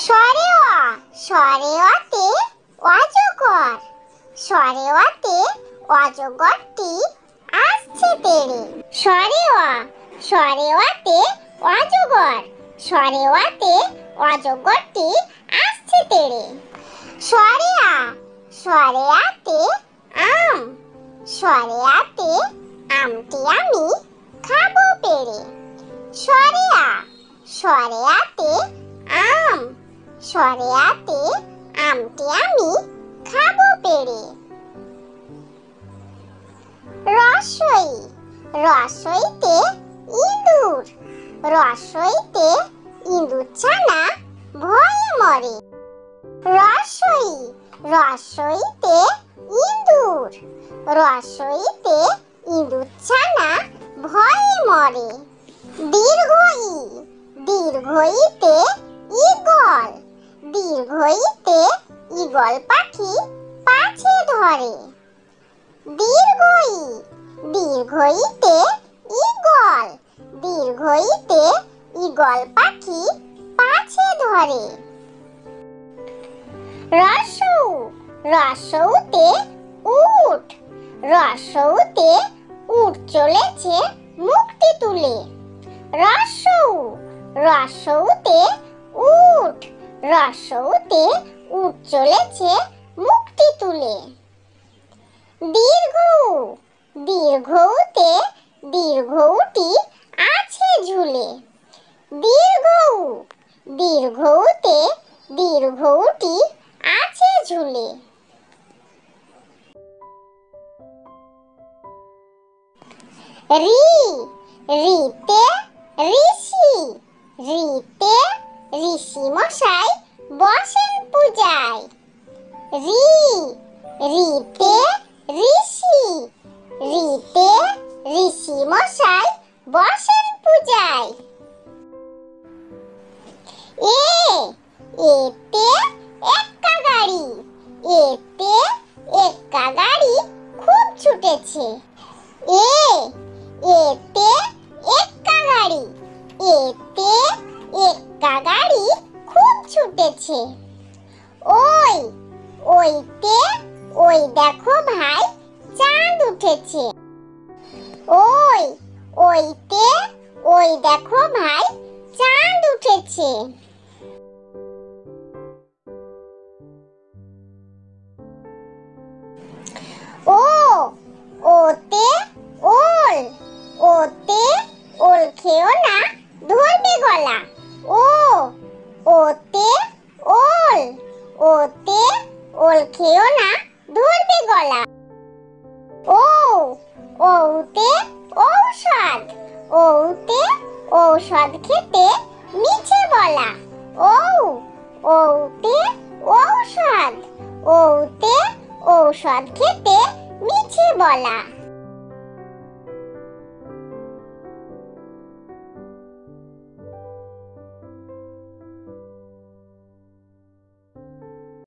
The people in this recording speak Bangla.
স্বরে অ, স্বরে অতে অজগর, স্বরে অতে অজগরটি আসছে তেড়ে। স্বরে অ, স্বরে অতে অজগর, স্বরে অতে অজগরটি আসছে তেড়ে। স্বরে আ, স্বরে আতে আম, স্বরে আতে আমটি আমি খাবো পেড়ে। স্বরে আ, স্বরে আতে আম, স্বরে আতে আমটি আমি খাবো পেড়ে। রসই, রসইতে ইঁদুর, রসইতে ইঁদুর ছানা ভয়ে মরে। রসই, রসইতে ইঁদুর, রসইতে ইঁদুর ছানা ভয়ে মরে। দীর্ঘই, দীর্ঘইতে ঈগল, দীর্ঘইতে ঈগল পাখি পাছে ধরে। দীর্ঘই, দীর্ঘইতে ঈগল, দীর্ঘইতে ঈগল পাখি পাছে ধরে। রসৌ, রসৌতে উট, রসৌতে উট চলেছে মুখটি তুলে। রসৌ, রসৌতে উট, রসৌতে উট চলেছে মুখটি তুলে। দীর্ঘ, দীর্ঘতে দীর্ঘটি আছে ঝুলে। দীর্ঘ, দীর্ঘতে দীর্ঘটি আছে ঝুলে। রি, রিতে ঋষি, রিতে ঋষি মশাই বসেন পূজায়। রি, রিতে ঋষি, রিতে ঋষি মশাই বসেন পূজায়। এ, এতে এক্কা গাড়ি, এতে এক্কা গাড়ি খুব ছুটেছে। এ, এতে এক্কা গাড়ি, এতে এক্কা গাড়ি খুব ছুটেছে। ওই, ওইতে ওই দেখো ভাই চাঁদ উঠেছে। ওই, ওইতে ওই দেখো ভাই চাঁদ উঠেছে। ও, ওতে ওল, ওতে ওল খেও না ধরবে গলা। ও, ওতে ওল, ওতে ওল খেও না ধরবে গলা। ও, ওতে ঔষধ, ওতে ঔষধ খেতে মিছে বলা। ও, ওতে ঔষধ, ওতে ঔষধ খেতে মিছে বলা।